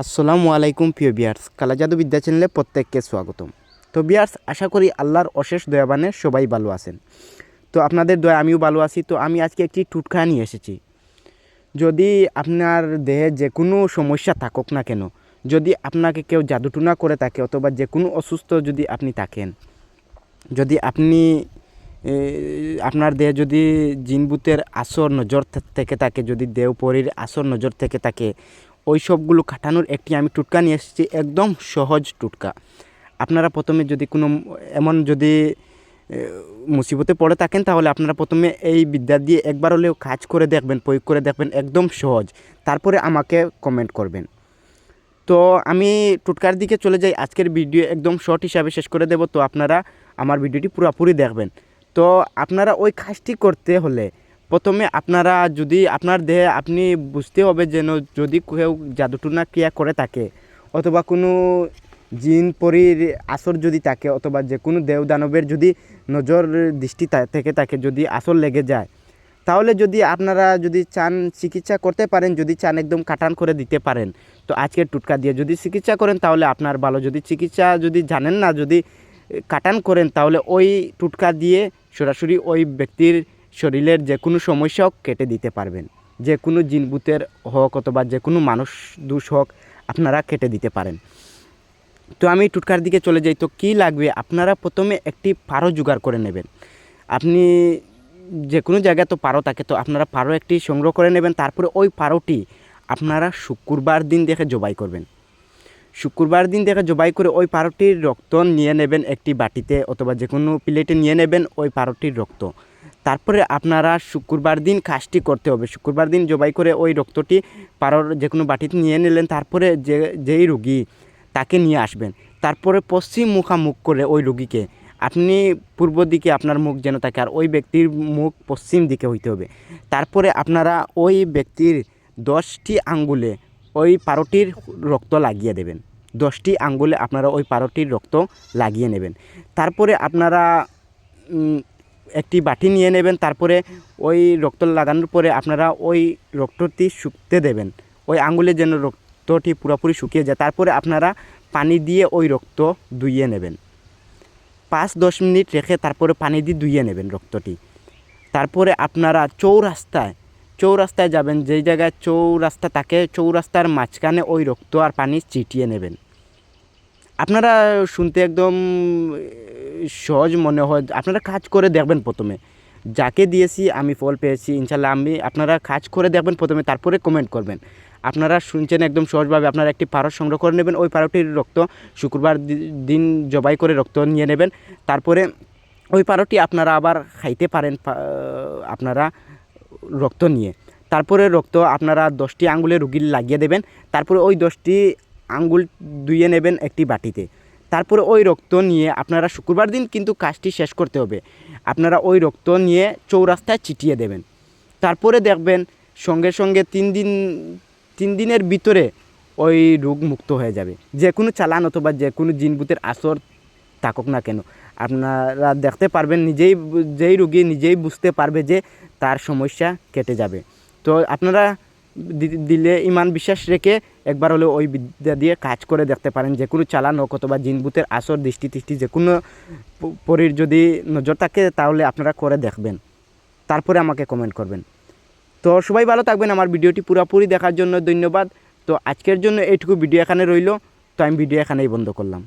আসসালামু আলাইকুম প্রিয় বিয়ার্স, কালা জাদু বিদ্যা চ্যানেলে প্রত্যেককে স্বাগতম। তো বিয়ার্স, আশা করি আল্লাহর অশেষ দয়াবানে সবাই ভালো আছেন। তো আপনাদের দয়া আমিও ভালো আছি। তো আমি আজকে একটি টুটকা নিয়ে এসেছি। যদি আপনার দেহে যে কোনো সমস্যা থাকুক না কেন, যদি আপনাকে কেউ জাদুটুনা করে থাকে অথবা যে কোনো অসুস্থ যদি আপনি থাকেন, যদি আপনি আপনার দেহে যদি জিনভূতের আসর নজর থেকে থাকে, যদি দেহপরীর আসর নজর থেকে থাকে, ওই সবগুলো কাটানোর একটি আমি টুটকা নিয়ে এসেছি, একদম সহজ টুটকা। আপনারা প্রথমে যদি কোনো এমন যদি মুসিবতে পড়ে থাকেন, তাহলে আপনারা প্রথমে এই বিদ্যা দিয়ে একবার হলেও কাজ করে দেখবেন, প্রয়োগ করে দেখবেন, একদম সহজ। তারপরে আমাকে কমেন্ট করবেন। তো আমি টুটকার দিকে চলে যাই। আজকের ভিডিও একদম শর্ট হিসাবে শেষ করে দেব, তো আপনারা আমার ভিডিওটি পুরোপুরি দেখবেন। তো আপনারা ওই কাজটি করতে হলে প্রথমে আপনারা যদি আপনার দেহে আপনি বুঝতে হবে যেন যদি কেউ জাদুটুনা ক্রিয়া করে থাকে অথবা কোনো জিন পরীর আসর যদি থাকে অথবা যে কোনো দেব দানবের যদি নজর দৃষ্টি থেকে থাকে, যদি আসর লেগে যায়, তাহলে যদি আপনারা যদি চান চিকিৎসা করতে পারেন, যদি চান একদম কাটান করে দিতে পারেন। তো আজকের টুটকা দিয়ে যদি চিকিৎসা করেন তাহলে আপনার ভালো, যদি চিকিৎসা যদি জানেন না, যদি কাটান করেন, তাহলে ওই টুটকা দিয়ে সরাসরি ওই ব্যক্তির শরীরের যে কোনো সমস্যা হোক কেটে দিতে পারবেন। যে কোনো জিনভূতের হোক অথবা যে কোনো মানুষ দোষ হোক আপনারা কেটে দিতে পারেন। তো আমি টুটকার দিকে চলে যাই। তো কী লাগবে, আপনারা প্রথমে একটি পারো জোগাড় করে নেবেন। আপনি যে কোনো জায়গায় তো পারো থাকে, তো আপনারা পারো একটি সংগ্রহ করে নেবেন। তারপরে ওই পারোটি আপনারা শুক্রবার দিন দেখে জবাই করবেন। শুক্রবার দিন দেখে জবাই করে ওই পারোটির রক্ত নিয়ে নেবেন একটি বাটিতে অথবা যে কোনো প্লেটে নিয়ে নেবেন ওই পারোটির রক্ত। তারপরে আপনারা শুক্রবার দিন কাজটি করতে হবে। শুক্রবার দিন জবাই করে ওই রক্তটি পারোর যে কোনো বাটিতে নিয়ে নিলেন। তারপরে যেই রুগী তাকে নিয়ে আসবেন। তারপরে পশ্চিম মুখামুখ করে ওই রুগীকে আপনি পূর্ব দিকে আপনার মুখ যেন থাকে, আর ওই ব্যক্তির মুখ পশ্চিম দিকে হইতে হবে। তারপরে আপনারা ওই ব্যক্তির 10টি আঙ্গুলে ওই পারোটির রক্ত লাগিয়ে দেবেন। 10টি আঙ্গুলে আপনারা ওই পারোটির রক্ত লাগিয়ে নেবেন। তারপরে আপনারা একটি বাটি নিয়ে নেবেন। তারপরে ওই রক্ত লাগানোর পরে আপনারা ওই রক্তটি শুকতে দেবেন, ওই আঙ্গুলে যেন রক্তটি পুরোপুরি শুকিয়ে যায়। তারপরে আপনারা পানি দিয়ে ওই রক্ত ধুইয়ে নেবেন। 5-10 মিনিট রেখে তারপরে পানি দিয়ে ধুইয়ে নেবেন রক্তটি। তারপরে আপনারা চৌরাস্তায় যাবেন, যেই জায়গায় চৌরাস্তা থাকে, চৌরাস্তার মাঝখানে ওই রক্ত আর পানি ছিটিয়ে নেবেন। আপনারা শুনতে একদম সহজ মনে হয়, আপনারা কাজ করে দেখবেন। প্রথমে যাকে দিয়েছি আমি ফল পেয়েছি ইনশাল্লাহ, আপনারা কাজ করে দেখবেন প্রথমে, তারপরে কমেন্ট করবেন। আপনারা শুনছেন একদম সহজভাবে। আপনারা একটি পারো সংগ্রহ করে নেবেন, ওই পারোটির রক্ত শুক্রবার দিন জবাই করে রক্ত নিয়ে নেবেন। তারপরে ওই পারোটি আপনারা আবার খাইতে পারেন আপনারা রক্ত নিয়ে। তারপরে রক্ত আপনারা 10টি আঙ্গুলে রুগীর লাগিয়ে দেবেন। তারপরে ওই 10টি আঙ্গুল ধুয়ে নেবেন একটি বাটিতে। তারপরে ওই রক্ত নিয়ে আপনারা শুক্রবার দিন কিন্তু কাজটি শেষ করতে হবে। আপনারা ওই রক্ত নিয়ে চৌরাস্তায় ছিটিয়ে দেবেন। তারপরে দেখবেন সঙ্গে সঙ্গে 3 দিনের ভিতরে ওই রোগ মুক্ত হয়ে যাবে। যে কোনো চালান অথবা যে কোনো জিনভূতের আসর থাকুক না কেন, আপনারা দেখতে পারবেন নিজেই, যেই রোগী নিজেই বুঝতে পারবে যে তার সমস্যা কেটে যাবে। তো আপনারা দিলে ইমান বিশ্বাস রেখে একবার হলেও ওই বিদ্যা দিয়ে কাজ করে দেখতে পারেন। যে কোনো চালান হোক অথবা জিনভূতের আসর দৃষ্টি যে কোনো পরীর যদি নজর থাকে, তাহলে আপনারা করে দেখবেন। তারপরে আমাকে কমেন্ট করবেন। তো সবাই ভালো থাকবেন। আমার ভিডিওটি পুরোপুরি দেখার জন্য ধন্যবাদ। তো আজকের জন্য এইটুকু ভিডিও এখানে রইল। তো আমি ভিডিও এখানেই বন্ধ করলাম।